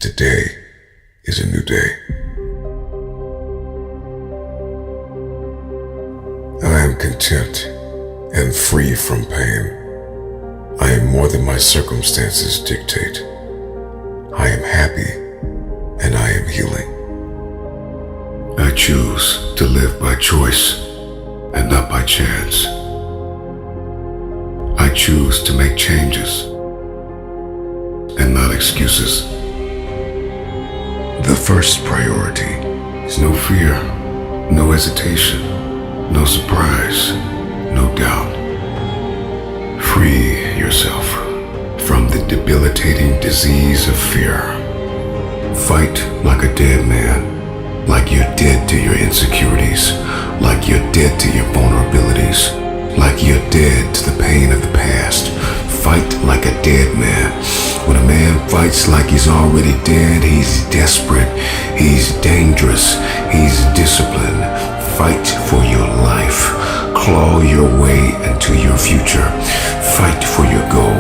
Today is a new day. I am content and free from pain. I am more than my circumstances dictate. I am happy and I am healing. I choose to live by choice and not by chance. I choose to make changes and not excuses. The first priority is no fear, no hesitation, no surprise, no doubt. Free yourself from the debilitating disease of fear. Fight like a dead man, like you're dead to your insecurities, like you're dead to your vulnerabilities, like you're dead to the pain of the past. Fight like a dead man. When a man fights like he's already dead, he's desperate, he's dangerous, he's disciplined. Fight for your life. Claw your way into your future. Fight for your goal.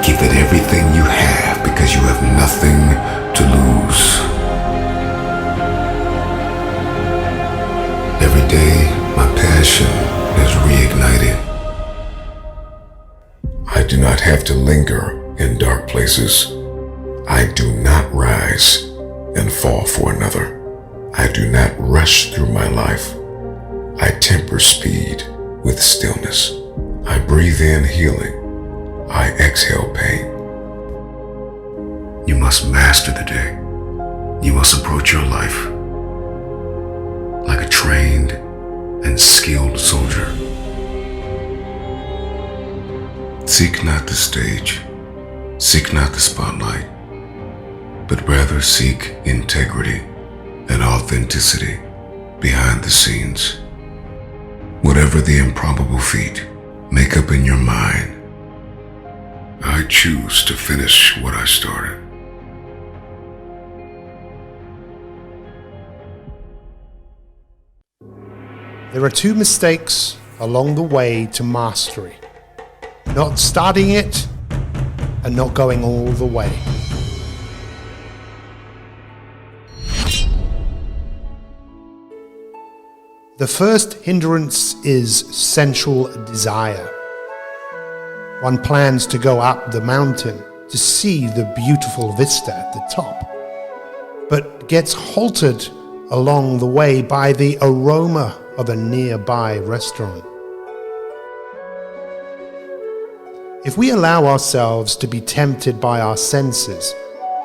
Give it everything you have because you have nothing to lose. Every day, my passion is reignited. I do not have to linger in dark places. I do not rise and fall for another. I do not rush through my life. I temper speed with stillness. I breathe in healing. I exhale pain. You must master the day. You must approach your life like a trained and skilled soldier. Seek not the stage, seek not the spotlight, but rather seek integrity and authenticity behind the scenes. Whatever the improbable feat, make up in your mind. I choose to finish what I started. There are two mistakes along the way to mastery: not starting it and not going all the way. The first hindrance is sensual desire. One plans to go up the mountain to see the beautiful vista at the top, but gets halted along the way by the aroma of a nearby restaurant. If we allow ourselves to be tempted by our senses,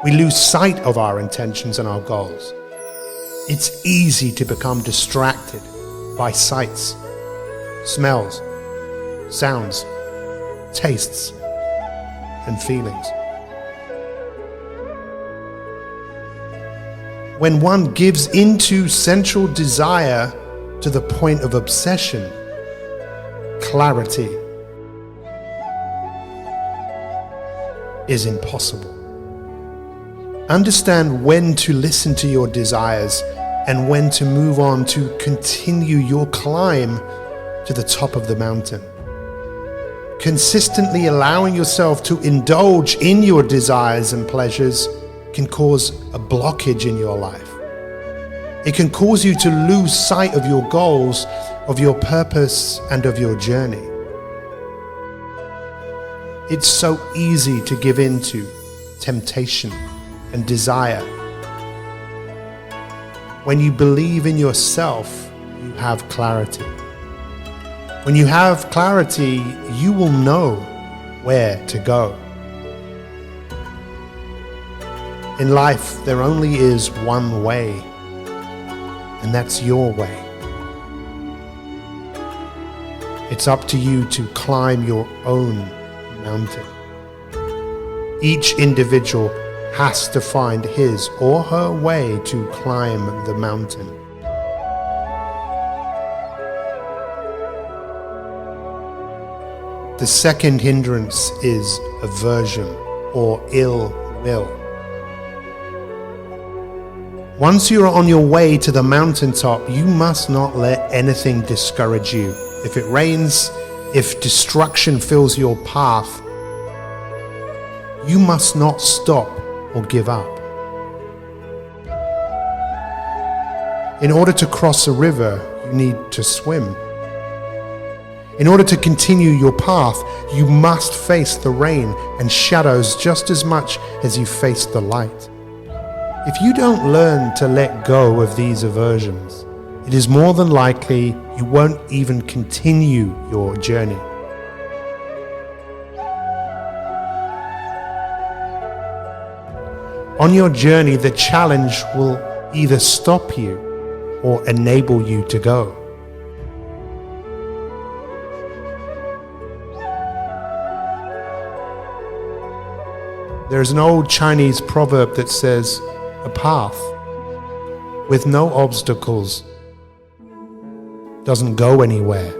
we lose sight of our intentions and our goals. It's easy to become distracted by sights, smells, sounds, tastes, and feelings. When one gives into sensual desire to the point of obsession, clarity is impossible. Understand when to listen to your desires and when to move on to continue your climb to the top of the mountain. Consistently allowing yourself to indulge in your desires and pleasures can cause a blockage in your life. It can cause you to lose sight of your goals, of your purpose, and of your journey. It's so easy to give in to temptation and desire. When you believe in yourself, you have clarity. When you have clarity, you will know where to go. In life, there only is one way, and that's your way. It's up to you to climb your own mountain. Each individual has to find his or her way to climb the mountain. The second hindrance is aversion or ill will. Once you're on your way to the mountaintop, you must not let anything discourage you. If it rains, if destruction fills your path, you must not stop or give up. In order to cross a river, you need to swim. In order to continue your path, you must face the rain and shadows just as much as you face the light. If you don't learn to let go of these aversions, it is more than likely you won't even continue your journey. On your journey, the challenge will either stop you or enable you to go. There's an old Chinese proverb that says, "A path with no obstacles doesn't go anywhere."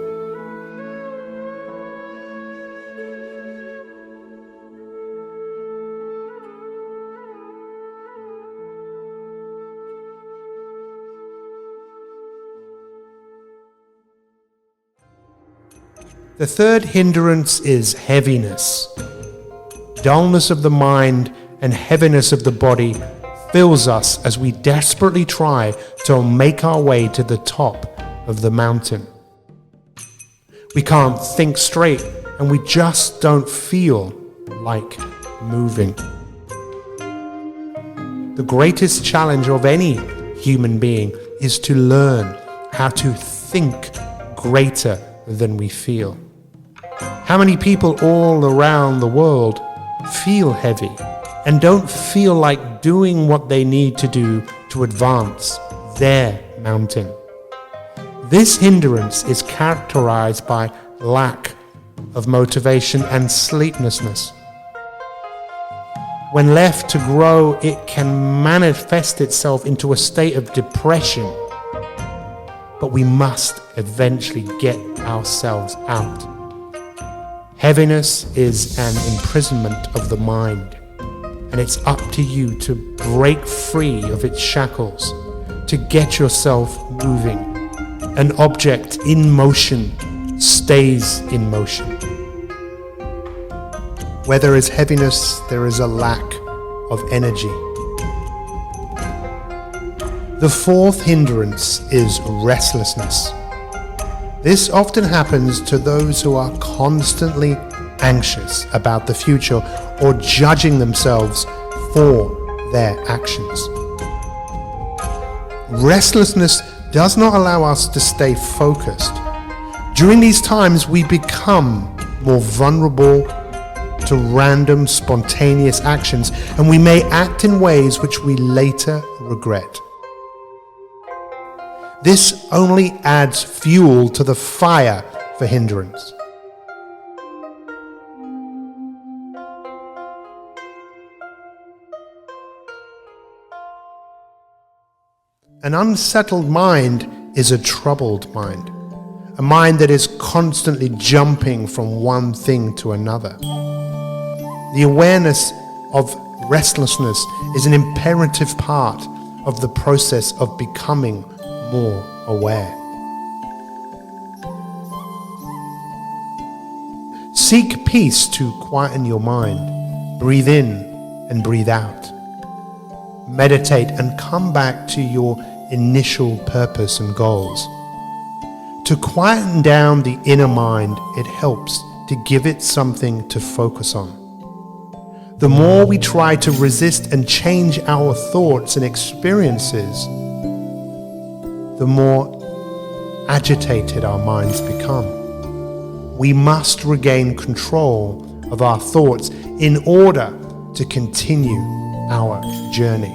The third hindrance is heaviness. Dullness of the mind and heaviness of the body fills us as we desperately try to make our way to the top of the mountain. We can't think straight and we just don't feel like moving. The greatest challenge of any human being is to learn how to think greater than we feel. How many people all around the world feel heavy and don't feel like doing what they need to do to advance their mountain? This hindrance is characterized by lack of motivation and sleeplessness. When left to grow, it can manifest itself into a state of depression. But we must eventually get ourselves out. Heaviness is an imprisonment of the mind, and it's up to you to break free of its shackles, to get yourself moving. An object in motion stays in motion. Where there is heaviness, there is a lack of energy. The fourth hindrance is restlessness. This often happens to those who are constantly anxious about the future or judging themselves for their actions. Restlessness does not allow us to stay focused. During these times, we become more vulnerable to random, spontaneous actions, and we may act in ways which we later regret. This only adds fuel to the fire for hindrance. An unsettled mind is a troubled mind, a mind that is constantly jumping from one thing to another. The awareness of restlessness is an imperative part of the process of becoming more aware. Seek peace to quieten your mind. Breathe in and breathe out. Meditate and come back to your initial purpose and goals. To quieten down the inner mind, it helps to give it something to focus on. The more we try to resist and change our thoughts and experiences, the more agitated our minds become. We must regain control of our thoughts in order to continue our journey.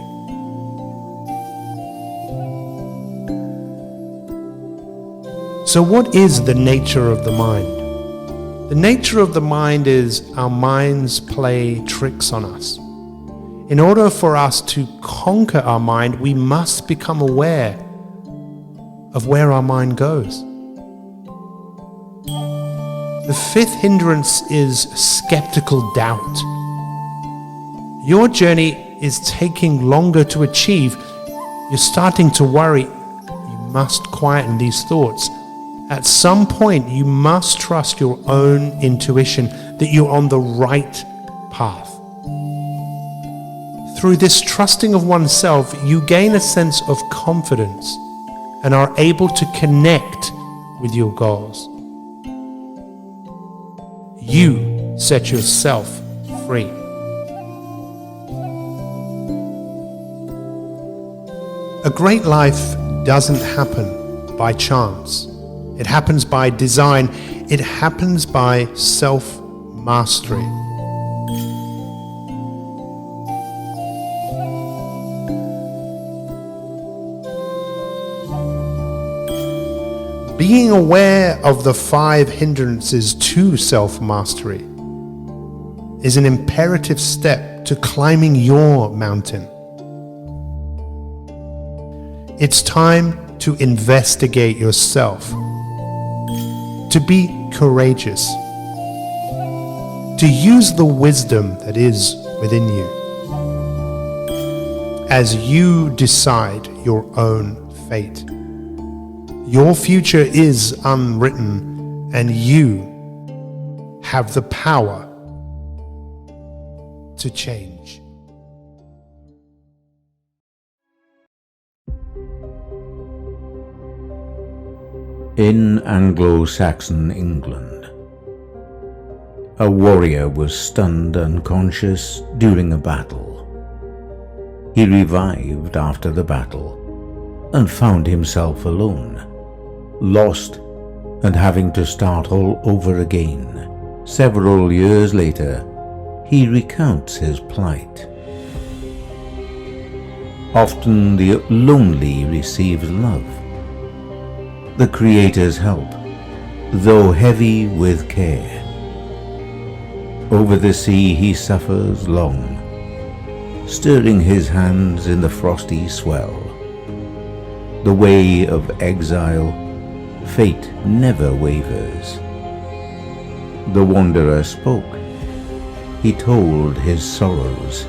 So what is the nature of the mind? The nature of the mind is our minds play tricks on us. In order for us to conquer our mind, we must become aware of where our mind goes. The fifth hindrance is skeptical doubt. Your journey is taking longer to achieve. You're starting to worry. You must quieten these thoughts. At some point, you must trust your own intuition that you're on the right path. Through this trusting of oneself, you gain a sense of confidence and are able to connect with your goals. You set yourself free. A great life doesn't happen by chance. It happens by design. It happens by self-mastery. Being aware of the 5 hindrances to self-mastery is an imperative step to climbing your mountain. It's time to investigate yourself, to be courageous, to use the wisdom that is within you as you decide your own fate. Your future is unwritten, and you have the power to change. In Anglo-Saxon England, a warrior was stunned unconscious during a battle. He revived after the battle and found himself alone, lost and having to start all over again. Several years later, he recounts his plight. Often the lonely receives love, the Creator's help, though heavy with care. Over the sea he suffers long, stirring his hands in the frosty swell. The way of exile, fate never wavers. The wanderer spoke, he told his sorrows,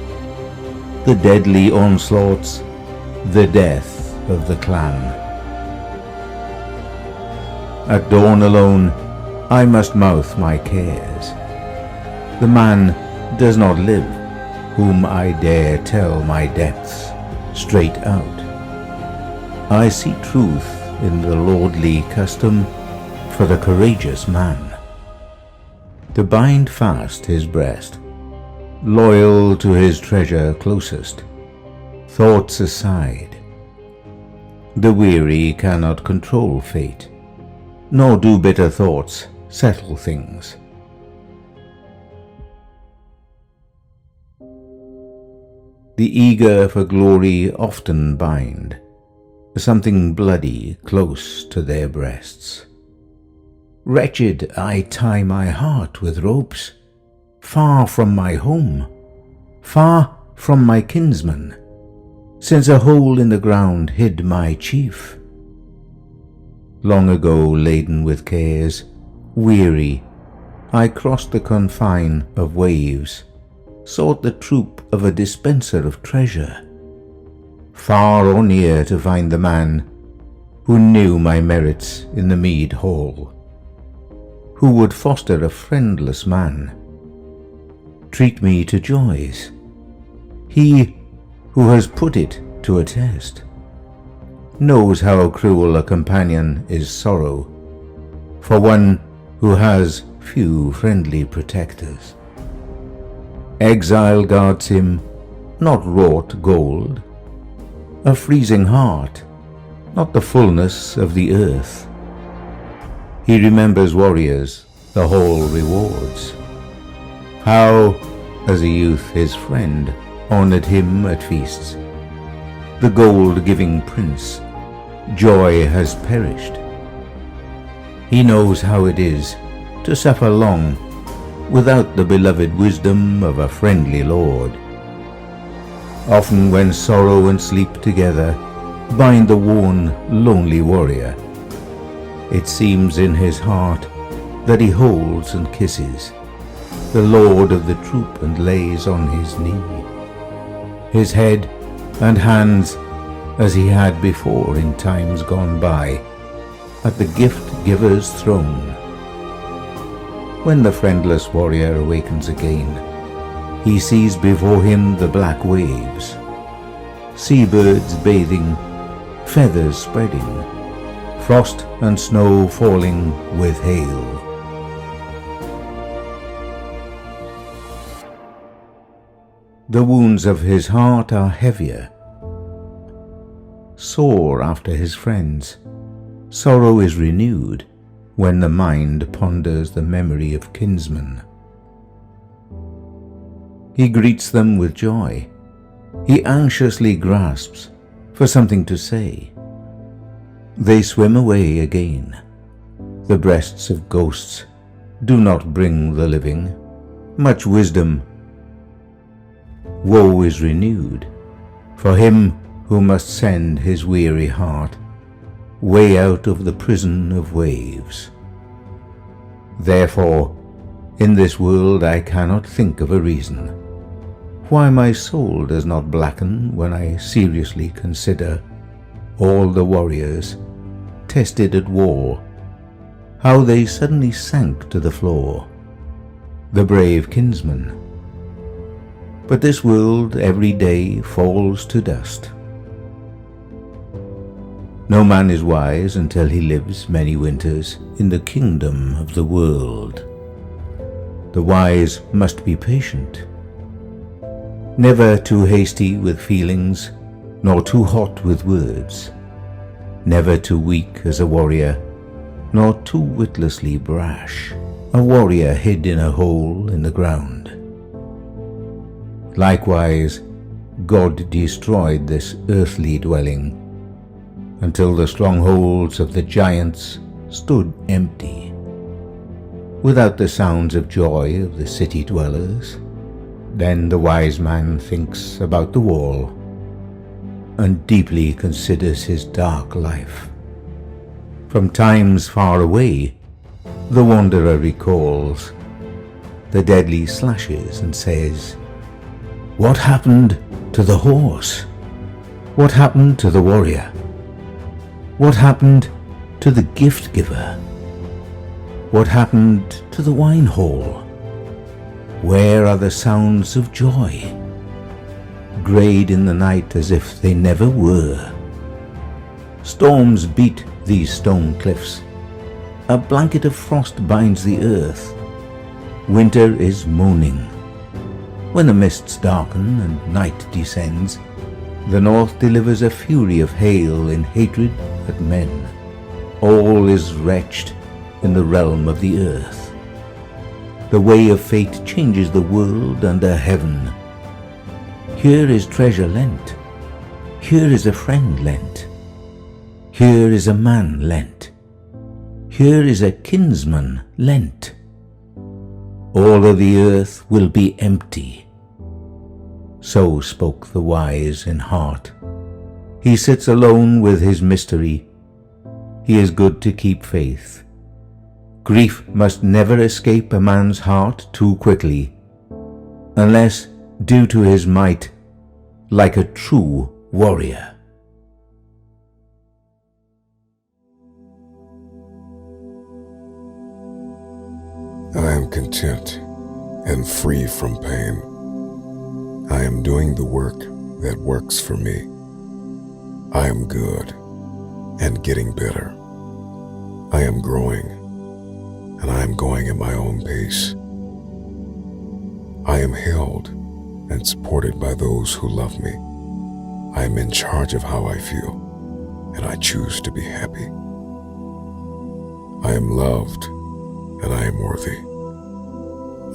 the deadly onslaughts, the death of the clan. At dawn alone I must mouth my cares. The man does not live whom I dare tell my depths straight out. I see truth in the lordly custom for the courageous man, to bind fast his breast, loyal to his treasure closest, thoughts aside. The weary cannot control fate, nor do bitter thoughts settle things. The eager for glory often bind something bloody close to their breasts. Wretched, I tie my heart with ropes, far from my home, far from my kinsmen, since a hole in the ground hid my chief. Long ago, laden with cares, weary, I crossed the confine of waves, sought the troop of a dispenser of treasure, far or near to find the man who knew my merits in the mead hall, who would foster a friendless man, treat me to joys, he who has put it to a test, knows how cruel a companion is sorrow for one who has few friendly protectors. Exile guards him, not wrought gold, a freezing heart, not the fullness of the earth. He remembers warriors, the hall rewards, how, as a youth, his friend honored him at feasts. The gold-giving prince, joy has perished. He knows how it is to suffer long without the beloved wisdom of a friendly lord. Often when sorrow and sleep together bind the worn, lonely warrior, it seems in his heart that he holds and kisses the lord of the troop and lays on his knee, his head and hands as he had before in times gone by at the gift-giver's throne. When the friendless warrior awakens again, he sees before him the black waves, seabirds bathing, feathers spreading, frost and snow falling with hail. The wounds of his heart are heavier, sore after his friends. Sorrow is renewed when the mind ponders the memory of kinsmen. He greets them with joy. He anxiously grasps for something to say. They swim away again. The breasts of ghosts do not bring the living much wisdom. Woe is renewed for him who must send his weary heart way out of the prison of waves. Therefore, in this world I cannot think of a reason why my soul does not blacken when I seriously consider all the warriors tested at war, how they suddenly sank to the floor, the brave kinsmen. But this world every day falls to dust. No man is wise until he lives many winters in the kingdom of the world. The wise must be patient, never too hasty with feelings, nor too hot with words, never too weak as a warrior, nor too witlessly brash, a warrior hid in a hole in the ground. Likewise, God destroyed this earthly dwelling until the strongholds of the giants stood empty, without the sounds of joy of the city dwellers. Then the wise man thinks about the wall and deeply considers his dark life. From times far away, the wanderer recalls the deadly slashes and says, "What happened to the horse? What happened to the warrior? What happened to the gift giver? What happened to the wine hall? Where are the sounds of joy? Grayed in the night as if they never were. Storms beat these stone cliffs. A blanket of frost binds the earth. Winter is moaning. When the mists darken and night descends, the north delivers a fury of hail in hatred at men. All is wretched in the realm of the earth. The way of fate changes the world under heaven. Here is treasure lent. Here is a friend lent. Here is a man lent. Here is a kinsman lent. All of the earth will be empty." So spoke the wise in heart. He sits alone with his mystery. He is good to keep faith. Grief must never escape a man's heart too quickly, unless due to his might, like a true warrior. I am content and free from pain. I am doing the work that works for me. I am good and getting better. I am growing, and I am going at my own pace. I am held and supported by those who love me. I am in charge of how I feel, and I choose to be happy. I am loved, and I am worthy.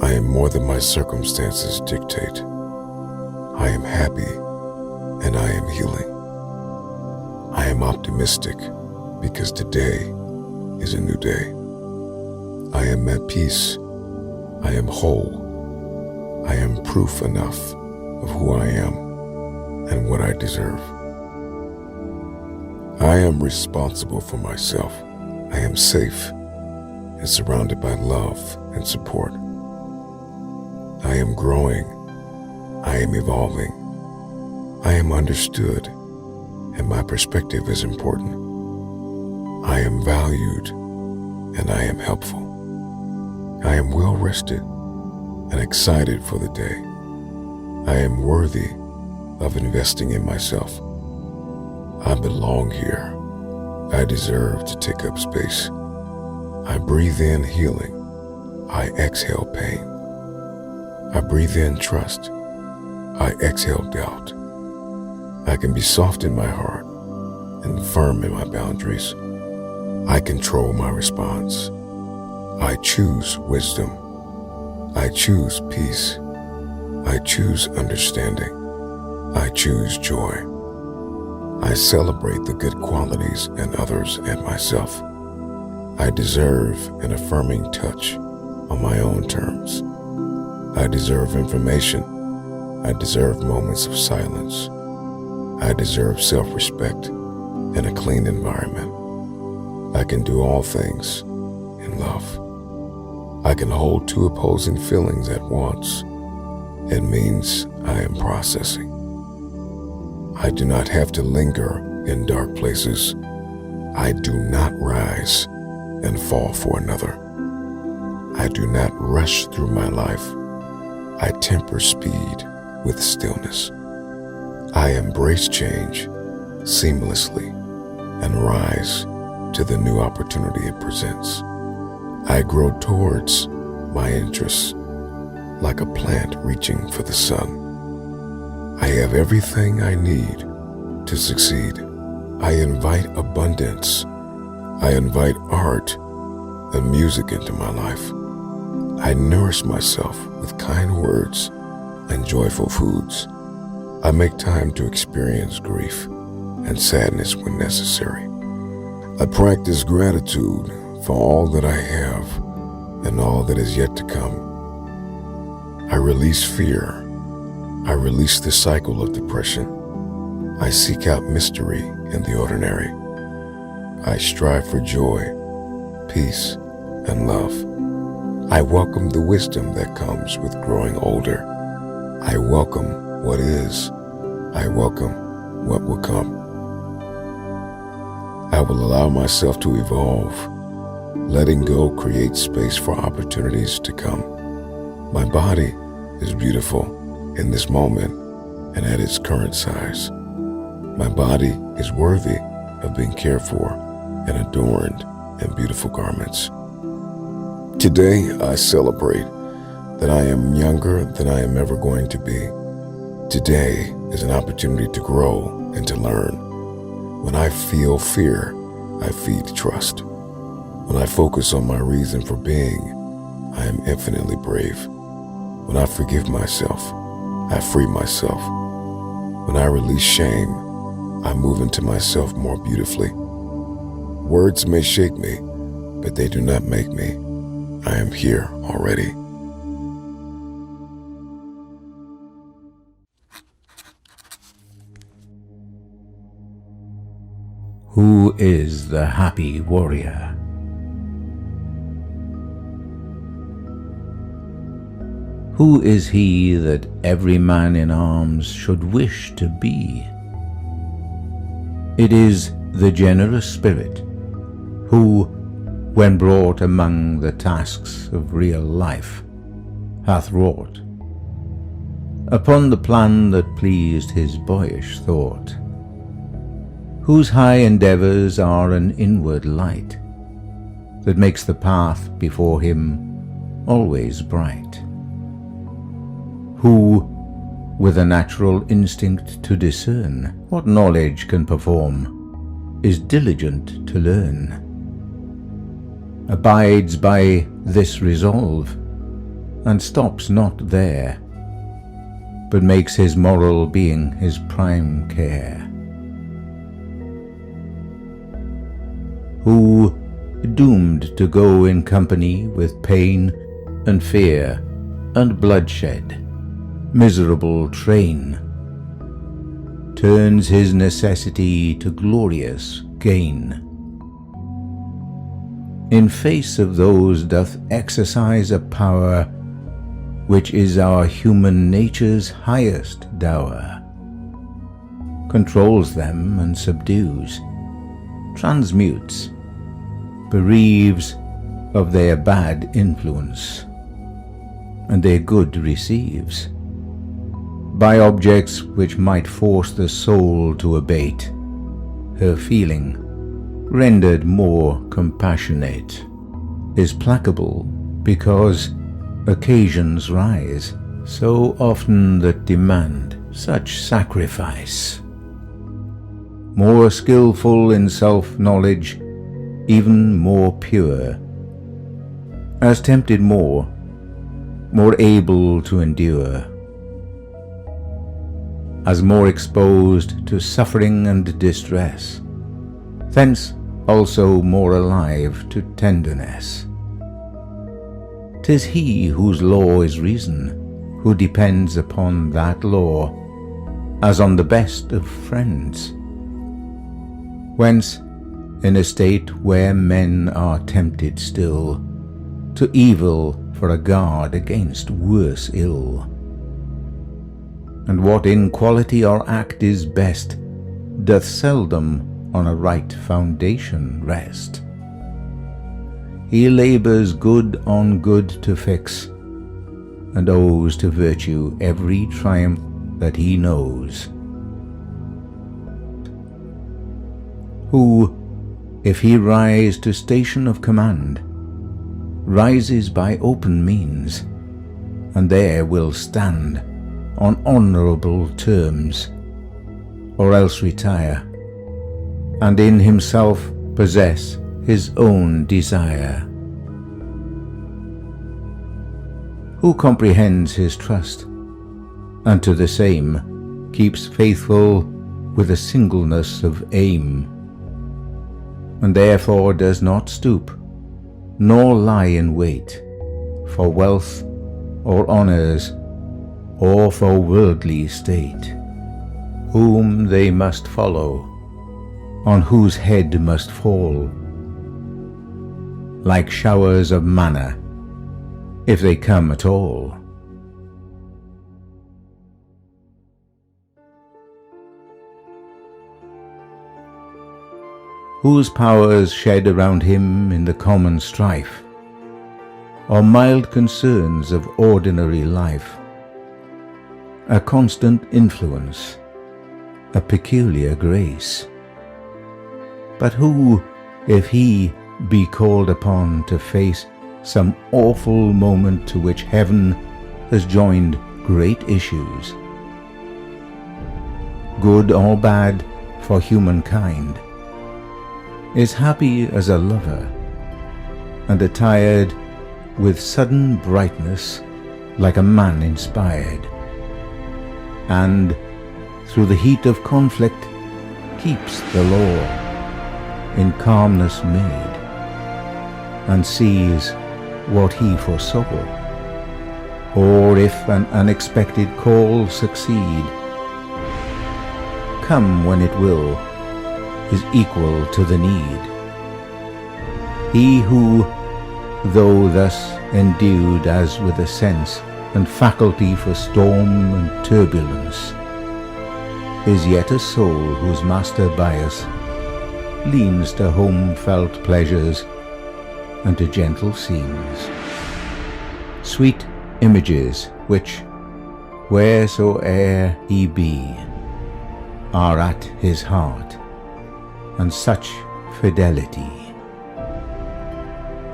I am more than my circumstances dictate. I am happy, and I am healing. I am optimistic because today is a new day. I am at peace. I am whole. I am proof enough of who I am and what I deserve. I am responsible for myself. I am safe and surrounded by love and support. I am growing. I am evolving. I am understood, and my perspective is important. I am valued, and I am helpful. I am well rested and excited for the day. I am worthy of investing in myself. I belong here. I deserve to take up space. I breathe in healing. I exhale pain. I breathe in trust. I exhale doubt. I can be soft in my heart and firm in my boundaries. I control my response. I choose wisdom. I choose peace. I choose understanding. I choose joy. I celebrate the good qualities in others and myself. I deserve an affirming touch on my own terms. I deserve information. I deserve moments of silence. I deserve self-respect and a clean environment. I can do all things in love. I can hold two opposing feelings at once. It means I am processing. I do not have to linger in dark places. I do not rise and fall for another. I do not rush through my life. I temper speed with stillness. I embrace change seamlessly and rise to the new opportunity it presents. I grow towards my interests like a plant reaching for the sun. I have everything I need to succeed. I invite abundance. I invite art and music into my life. I nourish myself with kind words and joyful foods. I make time to experience grief and sadness when necessary. I practice gratitude for all that I have and all that is yet to come. I release fear. I release the cycle of depression. I seek out mystery in the ordinary. I strive for joy, peace, and love. I welcome the wisdom that comes with growing older. I welcome what is. I welcome what will come. I will allow myself to evolve. Letting go creates space for opportunities to come. My body is beautiful in this moment and at its current size. My body is worthy of being cared for and adorned in beautiful garments. Today, I celebrate that I am younger than I am ever going to be. Today is an opportunity to grow and to learn. When I feel fear, I feed trust. When I focus on my reason for being, I am infinitely brave. When I forgive myself, I free myself. When I release shame, I move into myself more beautifully. Words may shake me, but they do not make me. I am here already. Who is the happy warrior? Who is he that every man in arms should wish to be? It is the generous spirit who, when brought among the tasks of real life, hath wrought upon the plan that pleased his boyish thought, whose high endeavours are an inward light that makes the path before him always bright, who, with a natural instinct to discern what knowledge can perform, is diligent to learn, abides by this resolve, and stops not there, but makes his moral being his prime care, who, doomed to go in company with pain and fear and bloodshed, miserable train, turns his necessity to glorious gain. In face of those doth exercise a power which is our human nature's highest dower, controls them and subdues, transmutes, bereaves of their bad influence, and their good receives, by objects which might force the soul to abate her feeling rendered more compassionate, is placable because occasions rise so often that demand such sacrifice. More skillful in self-knowledge, even more pure, as tempted more able to endure, as more exposed to suffering and distress, thence also more alive to tenderness. 'Tis he whose law is reason, who depends upon that law as on the best of friends. Whence, in a state where men are tempted still to evil for a guard against worse ill, and what in quality or act is best doth seldom on a right foundation rest, he labours good on good to fix, and owes to virtue every triumph that he knows. Who, if he rise to station of command, rises by open means, and there will stand on honourable terms, or else retire, and in himself possess his own desire. Who comprehends his trust, and to the same keeps faithful with a singleness of aim, and therefore does not stoop, nor lie in wait for wealth or honours, or for worldly state, whom they must follow, on whose head must fall, like showers of manna, if they come at all. Whose powers shed around him in the common strife, or mild concerns of ordinary life, a constant influence, a peculiar grace. But who, if he be called upon to face some awful moment to which heaven has joined great issues, good or bad for humankind, is happy as a lover, and attired with sudden brightness like a man inspired, and through the heat of conflict keeps the law in calmness made, and sees what he foresaw, or if an unexpected call succeed, come when it will, is equal to the need. He who, though thus endued as with a sense and faculty for storm and turbulence, is yet a soul whose master bias leans to home-felt pleasures and to gentle scenes, sweet images which, wheresoe'er he be, are at his heart, and such fidelity.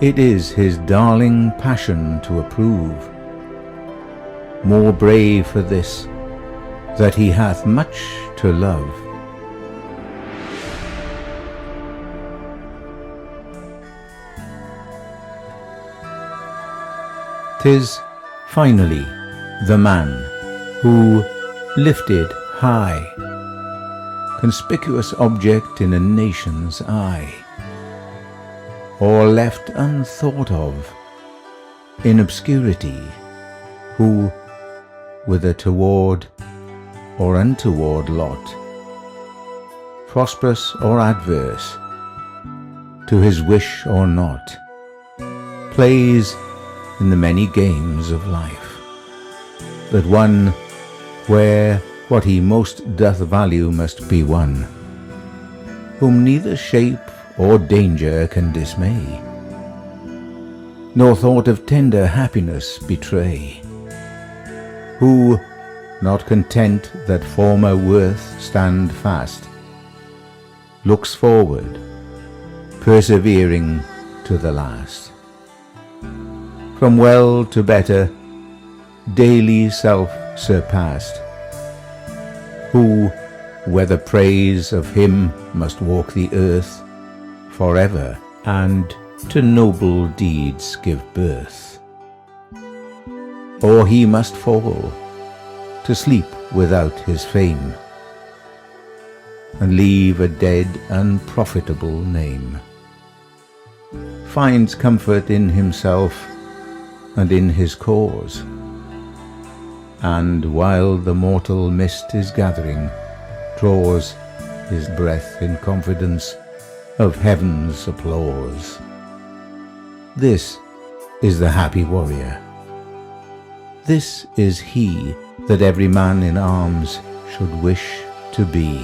It is his darling passion to approve, more brave for this, that he hath much to love. 'Tis finally the man who, lifted high, conspicuous object in a nation's eye, or left unthought of in obscurity, who, whether toward or untoward lot, prosperous or adverse, to his wish or not, plays in the many games of life, that one where what he most doth value must be won, whom neither shape or danger can dismay, nor thought of tender happiness betray, who, not content that former worth stand fast, looks forward persevering to the last. From well to better, daily self-surpassed, who, whether praise of him must walk the earth forever, and to noble deeds give birth. Or he must fall, to sleep without his fame, and leave a dead unprofitable name. Finds comfort in himself and in his cause, and while the mortal mist is gathering, draws his breath in confidence of heaven's applause. This is the happy warrior. This is he that every man in arms should wish to be.